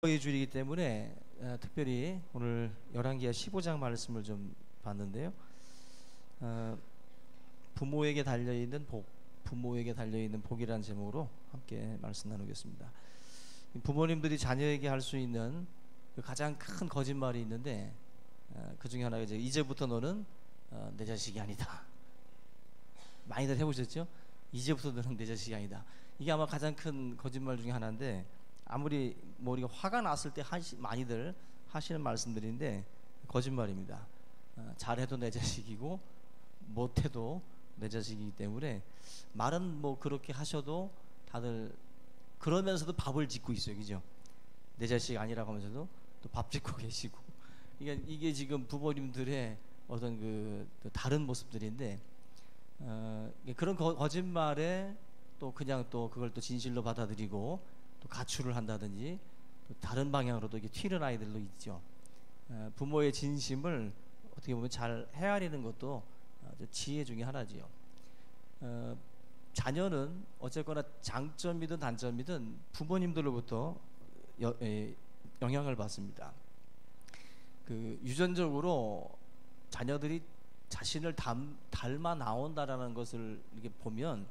주일이기 때문에 특별히 오늘 열왕기하 15장 말씀을 좀 봤는데요. 부모에게 달려있는 복, 부모에게 달려있는 복이라는 제목으로 함께 말씀 나누겠습니다. 부모님들이 자녀에게 할 수 있는 그 가장 큰 거짓말이 있는데 그 중에 하나가 이제부터 너는 내 자식이 아니다. 많이들 해보셨죠? 이제부터 너는 내 자식이 아니다. 이게 아마 가장 큰 거짓말 중에 하나인데, 아무리 우리가 화가 났을 때 많이들 하시는 말씀들인데 거짓말입니다. 잘해도 내 자식이고 못해도 내 자식이기 때문에 말은 그렇게 하셔도 다들 그러면서도 밥을 짓고 있어요, 그죠? 내 자식 아니라고 하면서도 또 밥 짓고 계시고, 이게 지금 부모님들의 어떤 또 다른 모습들인데, 그런 거짓말에 또 그냥 또 그걸 또 진실로 받아들이고 또 가출을 한다든지 또 다른 방향으로도 이게 튀는 아이들도 있죠. 부모의 진심을 어떻게 보면 잘 헤아리는 것도 지혜 중에 하나지요. 자녀는 어쨌거나 장점이든 단점이든 부모님들로부터 영향을 받습니다. 유전적으로 자녀들이 자신을 닮아 나온다라는 것을 이렇게 보면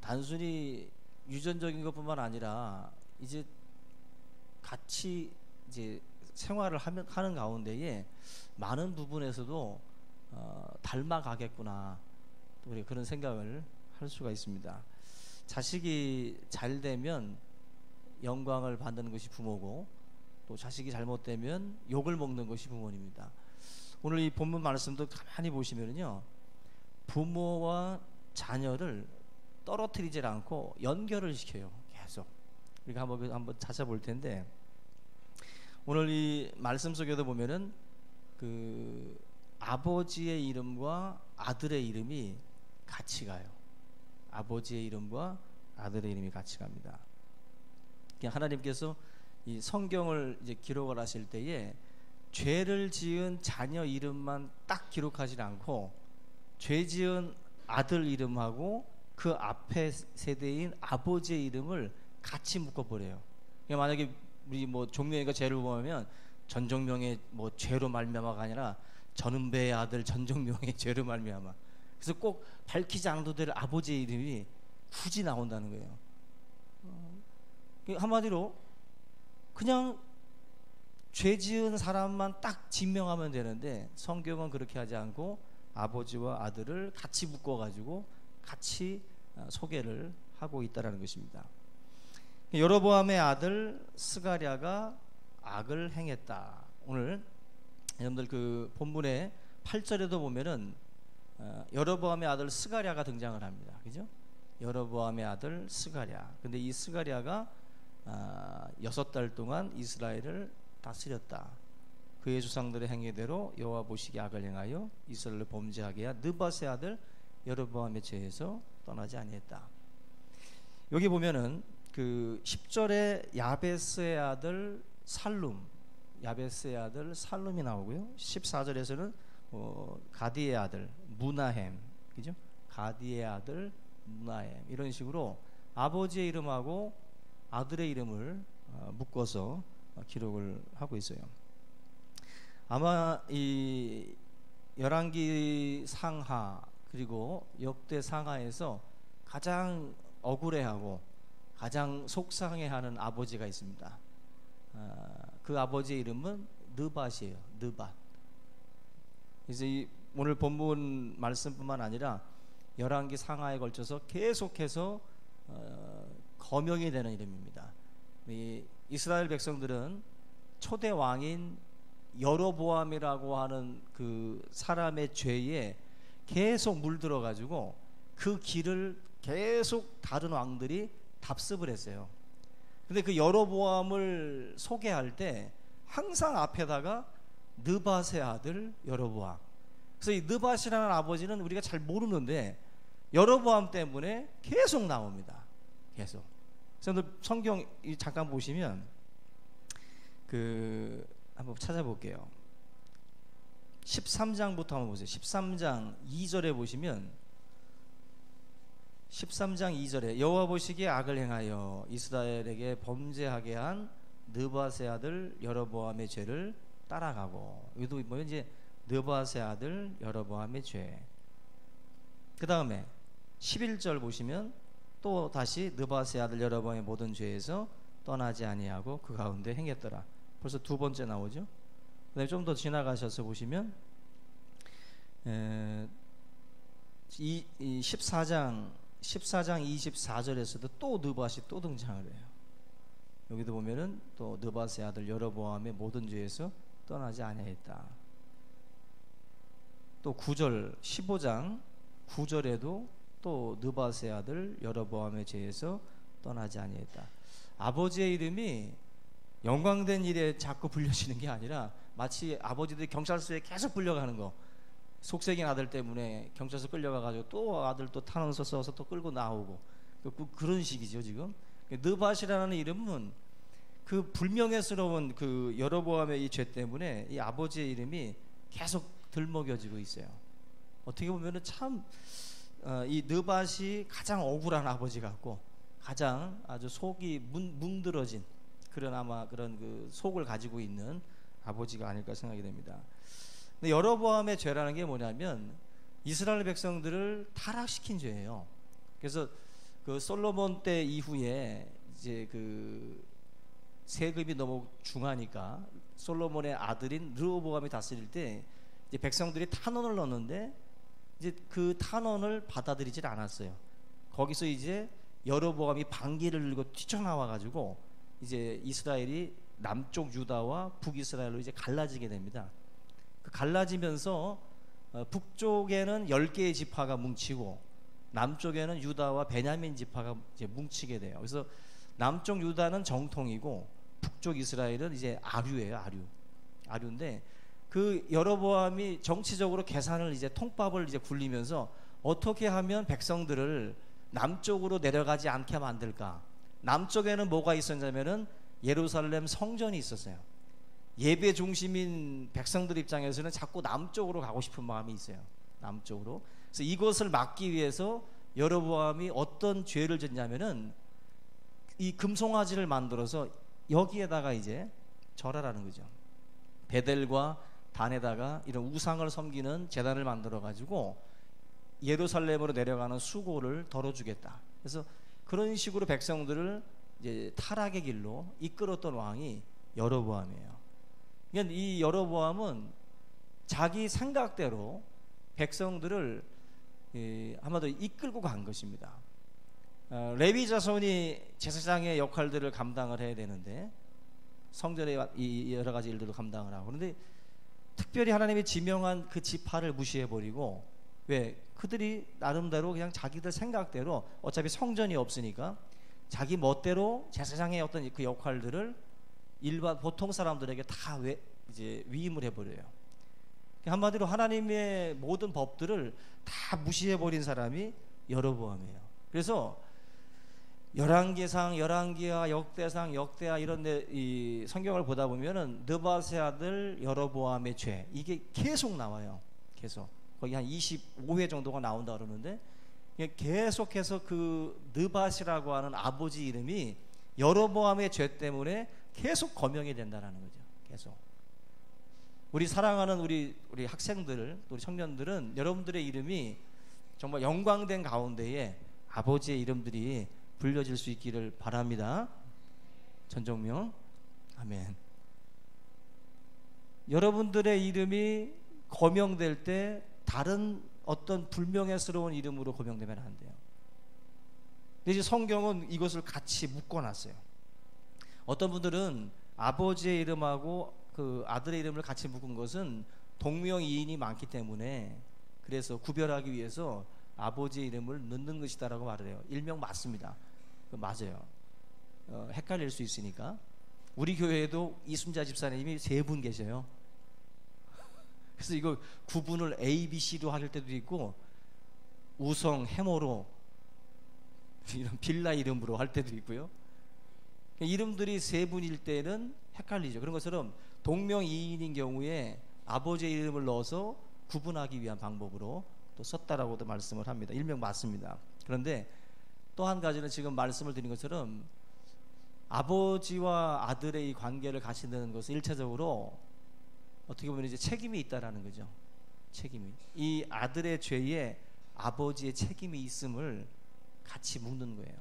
단순히 유전적인 것뿐만 아니라 이제 같이 이제 생활을 하는 가운데에 많은 부분에서도 닮아가겠구나, 또 그런 생각을 할 수가 있습니다. 자식이 잘 되면 영광을 받는 것이 부모고, 또 자식이 잘못되면 욕을 먹는 것이 부모님입니다. 오늘 이 본문 말씀도 가만히 보시면요, 부모와 자녀를 떨어뜨리질 않고 연결을 시켜요. 계속. 우리가 한번 찾아볼 텐데, 오늘 이 말씀 속에도 보면은 아버지의 이름과 아들의 이름이 같이 가요. 아버지의 이름과 아들의 이름이 같이 갑니다. 하나님께서 이 성경을 이제 기록을 하실 때에 죄를 지은 자녀 이름만 딱 기록하지 않고 죄 지은 아들 이름하고 그 앞에 세대인 아버지의 이름을 같이 묶어버려요. 만약에 우리 종명이가 죄를 보면 전종명의 죄로 말미암아가 아니라 전은배의 아들 전종명의 죄로 말미암아. 그래서 꼭 밝히지 않아도 될 아버지의 이름이 굳이 나온다는 거예요. 한마디로 그냥 죄 지은 사람만 딱 진명하면 되는데, 성경은 그렇게 하지 않고 아버지와 아들을 같이 묶어가지고 같이 소개를 하고 있다는 것입니다. 여로보암의 아들 스가랴가 악을 행했다. 오늘 여러분들 본문의 8절에도 보면은 여로보암의 아들 스가랴가 등장을 합니다. 그죠? 여로보암의 아들 스가랴. 근데 이 스가랴가 6달 동안 이스라엘을 다스렸다. 그의 조상들의 행위대로 여호와 보시기에 악을 행하여 이스라엘을 범죄하게 한 느밧의 아들 여로보암의 죄에서 떠나지 아니했다. 여기 보면은 10절에 야베스의 아들 야베스의 아들 살룸이 나오고요. 14절에서는 가디의 아들 무나헴, 그죠? 가디의 아들 무나헴, 이런 식으로 아버지의 이름하고 아들의 이름을 묶어서 기록을 하고 있어요. 아마 이 열왕기 상하 그리고 역대 상하에서 가장 억울해하고 가장 속상해하는 아버지가 있습니다. 그 아버지의 이름은 느밧이에요. 느밧. 이제 오늘 본문 말씀뿐만 아니라 열왕기 상하에 걸쳐서 계속해서 거명이 되는 이름입니다. 이스라엘 백성들은 초대 왕인 여로보암이라고 하는 그 사람의 죄에 계속 물들어 가지고 그 길을 계속 다른 왕들이 답습을 했어요. 근데 그 여로보암을 소개할 때 항상 앞에다가 느밧의 아들 여로보암. 그래서 이 느밧이라는 아버지는 우리가 잘 모르는데 여로보암 때문에 계속 나옵니다. 계속. 그래서 성경 잠깐 보시면 한번 찾아볼게요. 13장부터 한번 보세요. 13장 2절에 보시면 13장 2절에 여호와 보시기에 악을 행하여 이스라엘에게 범죄하게 한 느밧의 아들 여로보암의 죄를 따라가고, 여기도 보면 이제 느밧의 아들 여로보암의 죄. 그 다음에 11절 보시면 또 다시 느밧의 아들 여로보암의 모든 죄에서 떠나지 아니하고 그 가운데 행했더라. 벌써 두 번째 나오죠. 그 다음에 좀 더 지나가셔서 보시면 14장 24절에서도 또 느밧이 또 등장을 해요. 여기도 보면은 또 느밧의 아들 여로보암의 모든 죄에서 떠나지 아니하였다. 또 9절 15장 9절에도 또 느밧의 아들 여로보암의 죄에서 떠나지 아니하였다. 아버지의 이름이 영광된 일에 자꾸 불려지는 게 아니라 마치 아버지들이 경찰서에 계속 불려가는 거. 속색인 아들 때문에 경찰서 끌려가가지고 또 아들 또 탄원서 써서 또 끌고 나오고 그런 식이죠 지금. 느밧이라는 이름은 그 불명예스러운 그 여로보암의 이 죄 때문에 이 아버지의 이름이 계속 들먹여지고 있어요. 어떻게 보면은 참 이 느밧이 가장 억울한 아버지 같고 가장 아주 속이 뭉들어진 그런 아마 그런 그 속을 가지고 있는 아버지가 아닐까 생각이 됩니다. 근데 여로보암의 죄라는 게 뭐냐면 이스라엘 백성들을 타락시킨 죄예요. 그래서 그 솔로몬 때 이후에 이제 그 세금이 너무 중하니까 솔로몬의 아들인 르호보암이 다스릴 때 이제 백성들이 탄원을 넣었는데 이제 그 탄원을 받아들이질 않았어요. 거기서 이제 여로보암이 방귀를 들고 뛰쳐나와 가지고 이제 이스라엘이 남쪽 유다와 북이스라엘로 이제 갈라지게 됩니다. 그 갈라지면서 북쪽에는 10개의 지파가 뭉치고 남쪽에는 유다와 베냐민 지파가 이제 뭉치게 돼요. 그래서 남쪽 유다는 정통이고 북쪽 이스라엘은 이제 아류예요. 아류인데 그 여로보암이 정치적으로 계산을 이제 통밥을 이제 굴리면서 어떻게 하면 백성들을 남쪽으로 내려가지 않게 만들까? 남쪽에는 뭐가 있었냐면은 예루살렘 성전이 있었어요. 예배 중심인 백성들 입장에서는 자꾸 남쪽으로 가고 싶은 마음이 있어요. 남쪽으로. 그래서 이것을 막기 위해서 여로보암이 어떤 죄를 졌냐면은 이 금송아지를 만들어서 여기에다가 이제 절하라는 거죠. 베델과 단에다가 이런 우상을 섬기는 제단을 만들어 가지고 예루살렘으로 내려가는 수고를 덜어주겠다. 그래서 그런 식으로 백성들을 이제 타락의 길로 이끌었던 왕이 여로보암이에요. 그러니까 이 여로보암은 자기 생각대로 백성들을 아마도 이끌고 간 것입니다. 레위 자손이 제사장의 역할들을 감당을 해야 되는데 성전의 이 여러 가지 일들을 감당을 하고, 그런데 특별히 하나님이 지명한 그 지파를 무시해버리고, 왜? 그들이 나름대로 그냥 자기들 생각대로 어차피 성전이 없으니까 자기 멋대로 제사장의 어떤 그 역할들을 일반 보통 사람들에게 다 이제 위임을 해버려요. 한마디로 하나님의 모든 법들을 다 무시해버린 사람이 여로보암이에요. 그래서 열왕기상, 열왕기하, 역대상, 역대하 이런 데 이 성경을 보다 보면은 느밧의 아들 여로보암의 죄 이게 계속 나와요. 계속 거기 한 25회 정도가 나온다 그러는데 계속해서 그 느밧이라고 하는 아버지 이름이 여로보암의 죄 때문에 계속 거명이 된다라는 거죠. 계속. 우리 사랑하는 우리 학생들, 우리 청년들은 여러분들의 이름이 정말 영광된 가운데에 아버지의 이름들이 불려질 수 있기를 바랍니다. 전정명. 아멘. 여러분들의 이름이 거명될 때 다른 어떤 불명예스러운 이름으로 거명되면 안 돼요. 근데 이제 성경은 이것을 같이 묶어놨어요. 어떤 분들은 아버지의 이름하고 그 아들의 이름을 같이 묶은 것은 동명이인이 많기 때문에 그래서 구별하기 위해서 아버지의 이름을 넣는 것이다라고 말을 해요. 일명 맞습니다. 맞아요. 헷갈릴 수 있으니까. 우리 교회에도 이순자 집사님이 3분 계셔요. 그래서 이거 구분을 A, B, C로 할 때도 있고 우성, 해모로 이런 빌라 이름으로 할 때도 있고요. 이름들이 3분일 때는 헷갈리죠. 그런 것처럼 동명이인인 경우에 아버지의 이름을 넣어서 구분하기 위한 방법으로 또 썼다라고도 말씀을 합니다. 일명 맞습니다. 그런데 또 한 가지는 지금 말씀을 드린 것처럼 아버지와 아들의 이 관계를 가신다는 것은 일차적으로 어떻게 보면 이제 책임이 있다라는 거죠. 책임이. 이 아들의 죄에 아버지의 책임이 있음을 같이 묻는 거예요.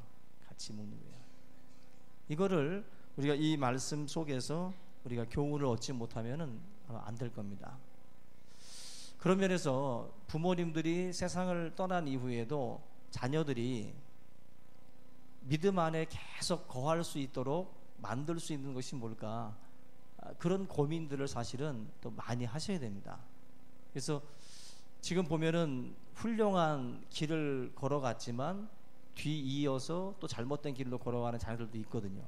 같이 묻는 거예요. 이거를 우리가 이 말씀 속에서 우리가 교훈을 얻지 못하면은 안 될 겁니다. 그런 면에서 부모님들이 세상을 떠난 이후에도 자녀들이 믿음 안에 계속 거할 수 있도록 만들 수 있는 것이 뭘까? 그런 고민들을 사실은 또 많이 하셔야 됩니다. 그래서 지금 보면은 훌륭한 길을 걸어갔지만 뒤이어서 또 잘못된 길로 걸어가는 자녀들도 있거든요.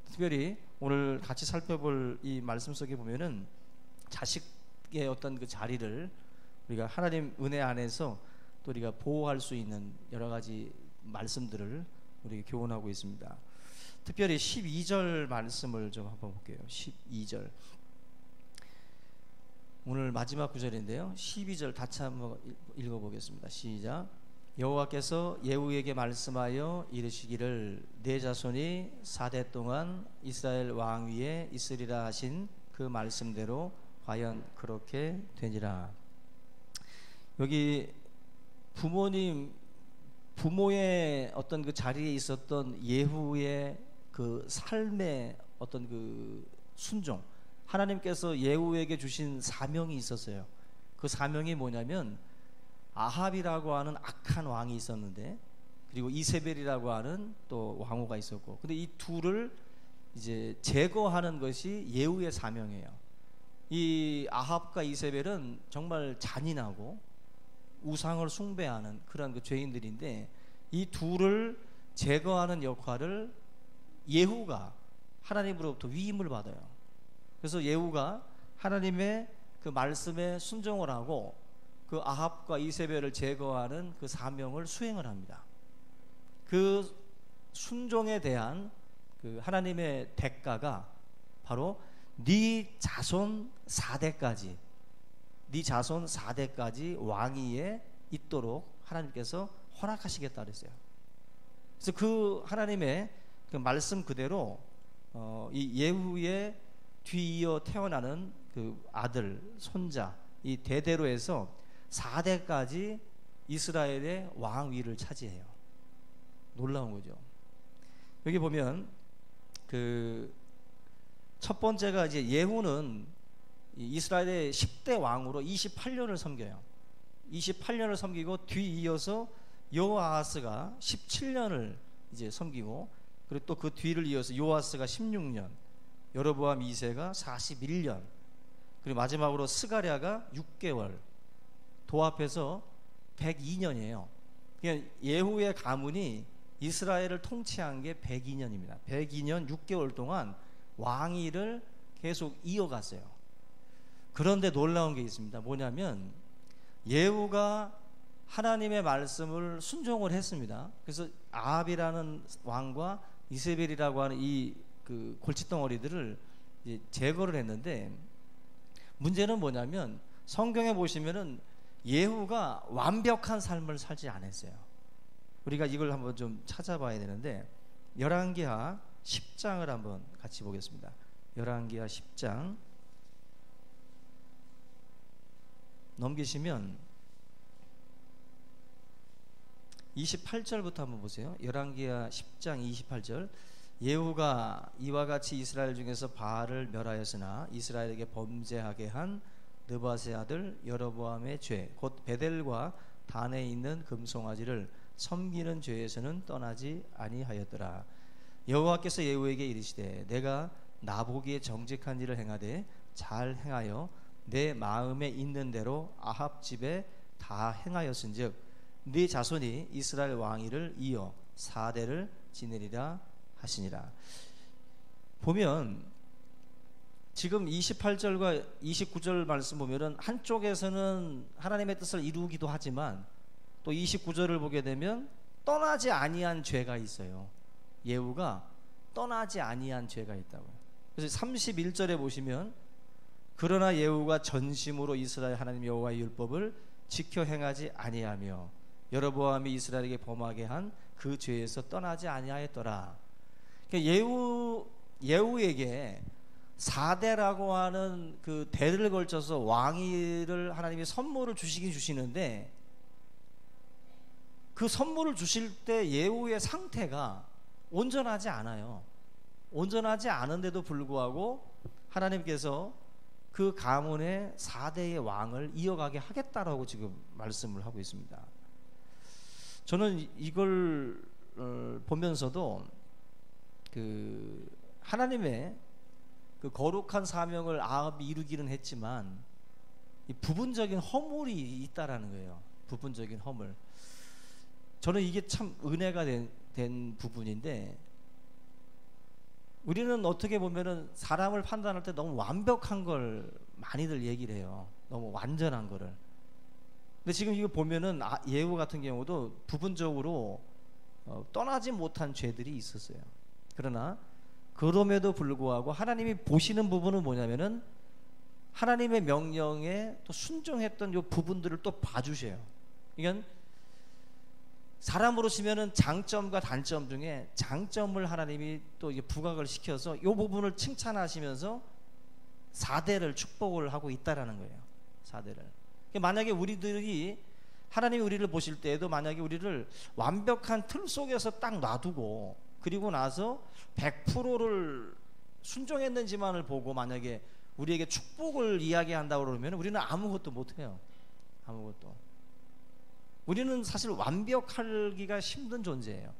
특별히 오늘 같이 살펴볼 이 말씀 속에 보면은 자식의 어떤 그 자리를 우리가 하나님 은혜 안에서 또 우리가 보호할 수 있는 여러 가지 말씀들을 우리가 교훈하고 있습니다. 특별히 12절 말씀을 좀 한번 볼게요. 12절. 오늘 마지막 구절인데요. 12절 같이 한번 읽어보겠습니다. 시작. 여호와께서 예후에게 말씀하여 이르시기를 내 자손이 4대 동안 이스라엘 왕 위에 있으리라 하신 그 말씀대로 과연 그렇게 되니라. 여기 부모의 어떤 그 자리에 있었던 예후의 그 삶의 어떤 그 순종, 하나님께서 예후에게 주신 사명이 있었어요. 그 사명이 뭐냐면 아합이라고 하는 악한 왕이 있었는데, 그리고 이세벨이라고 하는 또 왕후가 있었고, 근데 이 둘을 이제 제거하는 것이 예후의 사명이에요. 이 아합과 이세벨은 정말 잔인하고 우상을 숭배하는 그런 그 죄인들인데, 이 둘을 제거하는 역할을 예후가 하나님으로부터 위임을 받아요. 그래서 예후가 하나님의 그 말씀에 순종을 하고 그 아합과 이세벨을 제거하는 그 사명을 수행을 합니다. 그 순종에 대한 그 하나님의 대가가 바로 네 자손 4대까지 왕위에 있도록 하나님께서 허락하시겠다 그랬어요. 그래서 그 하나님의 그 말씀 그대로 이 예후의 뒤이어 태어나는 그 아들, 손자, 이 대대로 해서 4대까지 이스라엘의 왕위를 차지해요. 놀라운 거죠. 여기 보면 그 첫 번째가 이제 예후는 이스라엘의 10대 왕으로 28년을 섬겨요. 28년을 섬기고 뒤이어서 여호아하스가 17년을 이제 섬기고, 그리고 또 그 뒤를 이어서 요아스가 16년, 여로보암 2세가 41년, 그리고 마지막으로 스가랴가 6개월, 도합해서 102년이에요. 그러니까 예후의 가문이 이스라엘을 통치한 게 102년입니다. 102년 6개월 동안 왕위를 계속 이어갔어요. 그런데 놀라운 게 있습니다. 뭐냐면 예후가 하나님의 말씀을 순종을 했습니다. 그래서 아합이라는 왕과 이세벨이라고 하는 이 그 골칫덩어리들을 이제 제거를 했는데, 문제는 뭐냐면 성경에 보시면은 예후가 완벽한 삶을 살지 않았어요. 우리가 이걸 한번 좀 찾아봐야 되는데, 열왕기하 10장을 한번 같이 보겠습니다. 열왕기하 10장 넘기시면 28절부터 한번 보세요. 열왕기하 10장 28절. 예후가 이와 같이 이스라엘 중에서 바알을 멸하였으나 이스라엘에게 범죄하게 한 느밧의 아들 여로보암의 죄, 곧 베델과 단에 있는 금송아지를 섬기는 죄에서는 떠나지 아니하였더라. 여호와께서 예후에게 이르시되 내가 나보기에 정직한 일을 행하되 잘 행하여 내 마음에 있는 대로 아합 집에 다 행하였은즉 네 자손이 이스라엘 왕위를 이어 4대를 지내리라 하시니라. 보면 지금 28절과 29절 말씀 보면은 한쪽에서는 하나님의 뜻을 이루기도 하지만 또 29절을 보게 되면 떠나지 아니한 죄가 있어요. 예후가 떠나지 아니한 죄가 있다고요. 그래서 31절에 보시면 그러나 예후가 전심으로 이스라엘 하나님 여호와의 율법을 지켜 행하지 아니하며 여로보암이 이스라엘에게 범하게 한 그 죄에서 떠나지 아니하였더라. 예후에게 4대라고 하는 그 대를 걸쳐서 왕위를 하나님이 선물을 주시긴 주시는데, 그 선물을 주실 때 예후의 상태가 온전하지 않아요. 온전하지 않은데도 불구하고 하나님께서 그 가문의 4대의 왕을 이어가게 하겠다라고 지금 말씀을 하고 있습니다. 저는 이걸 보면서도 그 하나님의 그 거룩한 사명을 아합이 이루기는 했지만 이 부분적인 허물이 있다라는 거예요. 부분적인 허물. 저는 이게 참 은혜가 된 부분인데, 우리는 어떻게 보면은 사람을 판단할 때 너무 완벽한 걸 많이들 얘기를 해요. 너무 완전한 거를. 근데 지금 이거 보면은 예후 같은 경우도 부분적으로 떠나지 못한 죄들이 있었어요. 그러나 그럼에도 불구하고 하나님이 보시는 부분은 뭐냐면은 하나님의 명령에 또 순종했던 요 부분들을 또 봐주셔요. 그러니까 사람으로 치면은 장점과 단점 중에 장점을 하나님이 또 이게 부각을 시켜서 요 부분을 칭찬하시면서 4대를 축복을 하고 있다라는 거예요. 4대를. 만약에 우리들이 하나님이 우리를 보실 때에도 만약에 우리를 완벽한 틀 속에서 딱 놔두고 그리고 나서 100%를 순종했는지만을 보고 만약에 우리에게 축복을 이야기한다고 그러면 우리는 아무것도 못해요. 아무것도. 우리는 사실 완벽하기가 힘든 존재예요.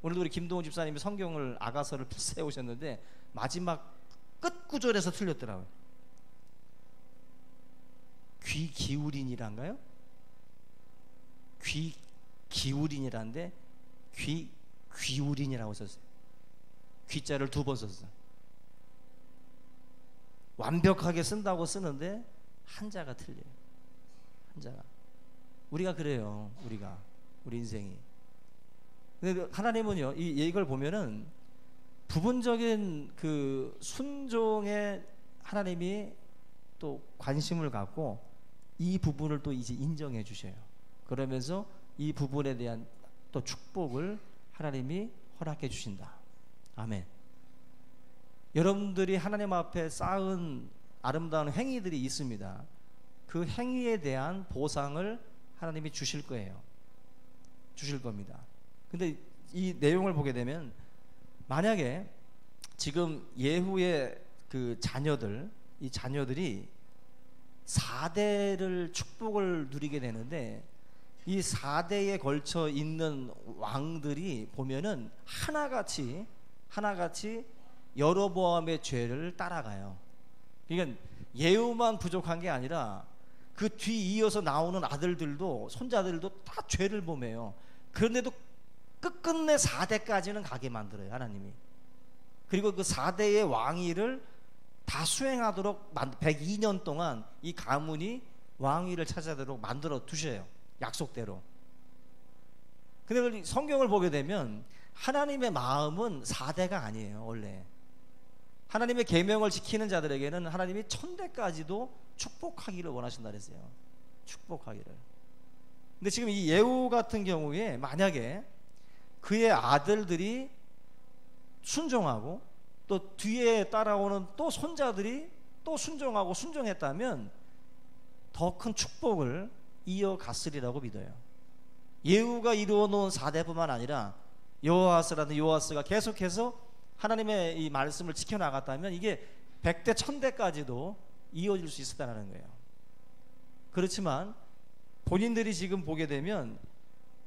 오늘도 우리 김동호 집사님이 성경을 아가서를 필사해 오셨는데 마지막 끝 구절에서 틀렸더라고요. 귀 기울인이란가요? 귀 기울인이란데 귀 귀울인이라고 썼어요. 귀자를 2번 썼어요. 완벽하게 쓴다고 쓰는데 한자가 틀려요. 한자가. 우리가 그래요. 우리 인생이. 근데 하나님은요, 이걸 보면은 부분적인 그 순종에 하나님이 또 관심을 갖고 이 부분을 또 이제 인정해 주셔요. 그러면서 이 부분에 대한 또 축복을 하나님이 허락해 주신다. 아멘. 여러분들이 하나님 앞에 쌓은 아름다운 행위들이 있습니다. 그 행위에 대한 보상을 하나님이 주실 거예요. 주실 겁니다. 근데 이 내용을 보게 되면 만약에 지금 예후의 그 자녀들, 이 자녀들이 4대를 축복을 누리게 되는데 이 4대에 걸쳐 있는 왕들이 보면은 하나같이 여로보암의 죄를 따라가요. 그러니까 예후만 부족한 게 아니라 그 뒤 이어서 나오는 아들들도 손자들도 다 죄를 범해요. 그런데도 끝끝내 4대까지는 가게 만들어요, 하나님이. 그리고 그 4대의 왕위를 다 수행하도록 102년 동안 이 가문이 왕위를 차지하도록 만들어 두셔요. 약속대로. 근데 성경을 보게 되면 하나님의 마음은 4대가 아니에요. 원래 하나님의 계명을 지키는 자들에게는 하나님이 1000대까지도 축복하기를 원하신다 그랬어요. 축복하기를. 근데 지금 이 예후 같은 경우에 만약에 그의 아들들이 순종하고 또 뒤에 따라오는 또 손자들이 또 순종하고 순종했다면 더 큰 축복을 이어갔으리라고 믿어요. 예후가 이루어 놓은 4대뿐만 아니라 여호아스라는 요아스가 계속해서 하나님의 이 말씀을 지켜나갔다면 이게 100대 1000대까지도 이어질 수 있었다는 거예요. 그렇지만 본인들이 지금 보게 되면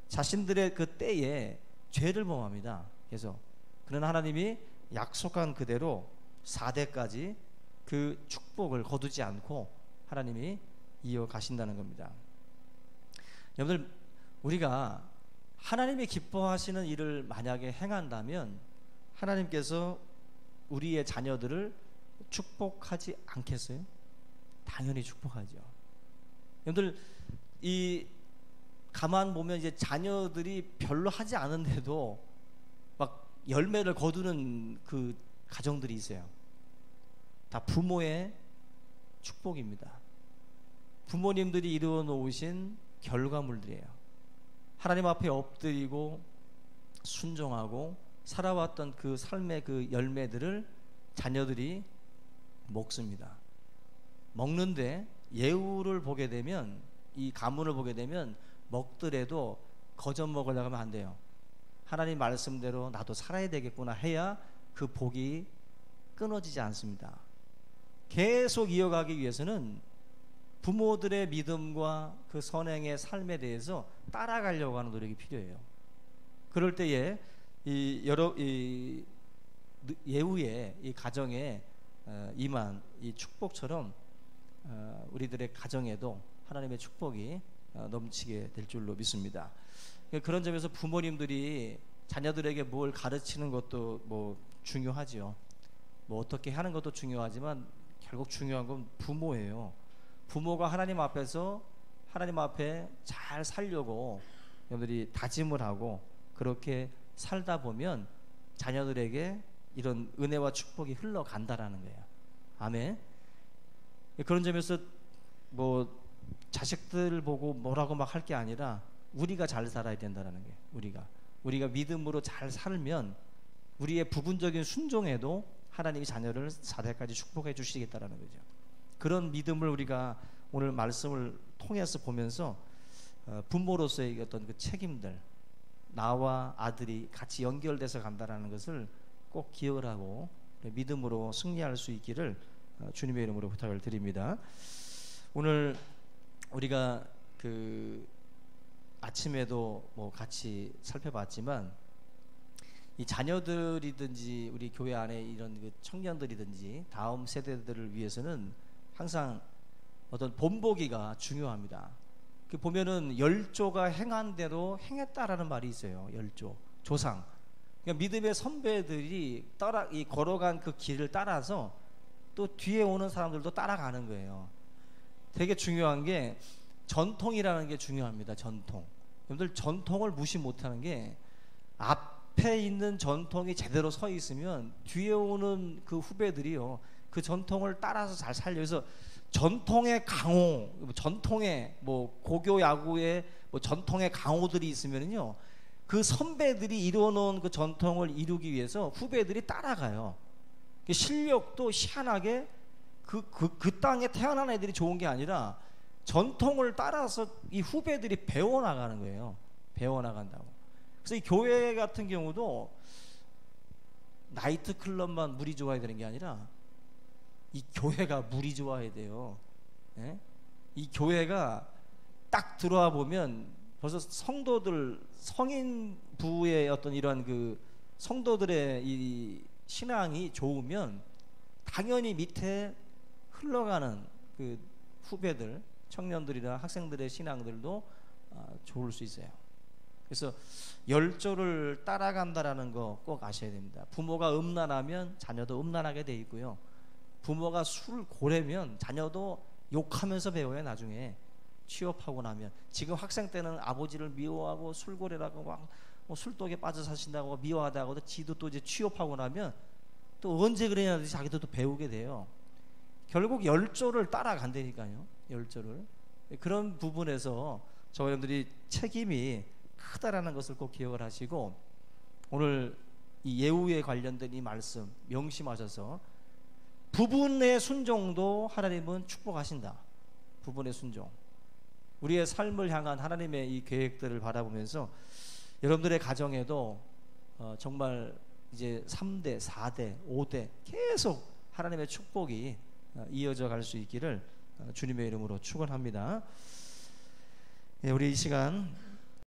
자신들의 그 때에 죄를 범합니다. 그래서 그러나 하나님이 약속한 그대로 4대까지 그 축복을 거두지 않고 하나님이 이어가신다는 겁니다. 여러분들, 우리가 하나님이 기뻐하시는 일을 만약에 행한다면 하나님께서 우리의 자녀들을 축복하지 않겠어요? 당연히 축복하죠. 여러분들, 이 가만 보면 이제 자녀들이 별로 하지 않은데도 막 열매를 거두는 그 가정들이 있어요. 다 부모의 축복입니다. 부모님들이 이루어 놓으신 결과물들이에요. 하나님 앞에 엎드리고 순종하고 살아왔던 그 삶의 그 열매들을 자녀들이 먹습니다. 먹는데 예후를 보게 되면, 이 가문을 보게 되면 먹더라도 거저 먹으려고 하면 안 돼요. 하나님 말씀대로 나도 살아야 되겠구나 해야 그 복이 끊어지지 않습니다. 계속 이어가기 위해서는 부모들의 믿음과 그 선행의 삶에 대해서 따라가려고 하는 노력이 필요해요. 그럴 때에 이 예후의 이 가정에 임한 이 축복처럼 우리들의 가정에도 하나님의 축복이 넘치게 될 줄로 믿습니다. 그런 점에서 부모님들이 자녀들에게 뭘 가르치는 것도 뭐 중요하지요. 뭐 어떻게 하는 것도 중요하지만 결국 중요한 건 부모예요. 부모가 하나님 앞에서 하나님 앞에 잘 살려고 여러분들이 다짐을 하고 그렇게 살다 보면 자녀들에게 이런 은혜와 축복이 흘러간다라는 거예요. 아멘. 그런 점에서 뭐 자식들 보고 뭐라고 막 할 게 아니라 우리가 잘 살아야 된다라는 거예요. 우리가 믿음으로 잘 살면 우리의 부분적인 순종에도 하나님이 자녀를 4대까지 축복해 주시겠다라는 거죠. 그런 믿음을 우리가 오늘 말씀을 통해서 보면서 부모로서의 어떤 그 책임들, 나와 아들이 같이 연결돼서 간다라는 것을 꼭 기억을 하고 믿음으로 승리할 수 있기를 주님의 이름으로 부탁을 드립니다. 오늘 우리가 그 아침에도 뭐 같이 살펴봤지만 이 자녀들이든지 우리 교회 안에 이런 그 청년들이든지 다음 세대들을 위해서는 항상 어떤 본보기가 중요합니다. 그 보면은 열조가 행한 대로 행했다라는 말이 있어요. 열조, 조상. 그러니까 믿음의 선배들이 이 걸어간 그 길을 따라서 또 뒤에 오는 사람들도 따라가는 거예요. 되게 중요한 게 전통이라는 게 중요합니다. 전통. 여러분들 전통을 무시 못하는 게 앞에 있는 전통이 제대로 서 있으면 뒤에 오는 그 후배들이요 그 전통을 따라서 잘 살려서 전통의 강호, 전통의 뭐 고교 야구의 뭐 전통의 강호들이 있으면요 그 선배들이 이루어놓은 그 전통을 이루기 위해서 후배들이 따라가요. 실력도 희한하게 그 땅에 태어난 애들이 좋은 게 아니라 전통을 따라서 이 후배들이 배워나가는 거예요. 배워나간다고. 그래서 이 교회 같은 경우도 나이트 클럽만 물이 좋아야 되는 게 아니라 이 교회가 물이 좋아야 돼요. 예? 이 교회가 딱 들어와 보면 벌써 성도들, 성인부의 어떤 이러한 그 성도들의 이 신앙이 좋으면 당연히 밑에 흘러가는 그 후배들, 청년들이나 학생들의 신앙들도 좋을 수 있어요. 그래서 열조를 따라간다라는 거 꼭 아셔야 됩니다. 부모가 음란하면 자녀도 음란하게 돼 있고요. 부모가 술 고래면 자녀도 욕하면서 배워요. 나중에 취업하고 나면. 지금 학생 때는 아버지를 미워하고 술고래라고 막 뭐 술독에 빠져 사신다고 미워하다고 지도 또 이제 취업하고 나면 또 언제 그러냐 자기도 또 배우게 돼요. 결국 열조를 따라간다니까요. 열조를. 그런 부분에서 저 여러분들이 책임이 크다라는 것을 꼭 기억을 하시고 오늘 이 예후에 관련된 이 말씀 명심하셔서 부분의 순종도 하나님은 축복하신다. 부분의 순종. 우리의 삶을 향한 하나님의 이 계획들을 바라보면서 여러분들의 가정에도 정말 이제 3대, 4대, 5대 계속 하나님의 축복이 이어져 갈 수 있기를 주님의 이름으로 축원합니다. 우리 이 시간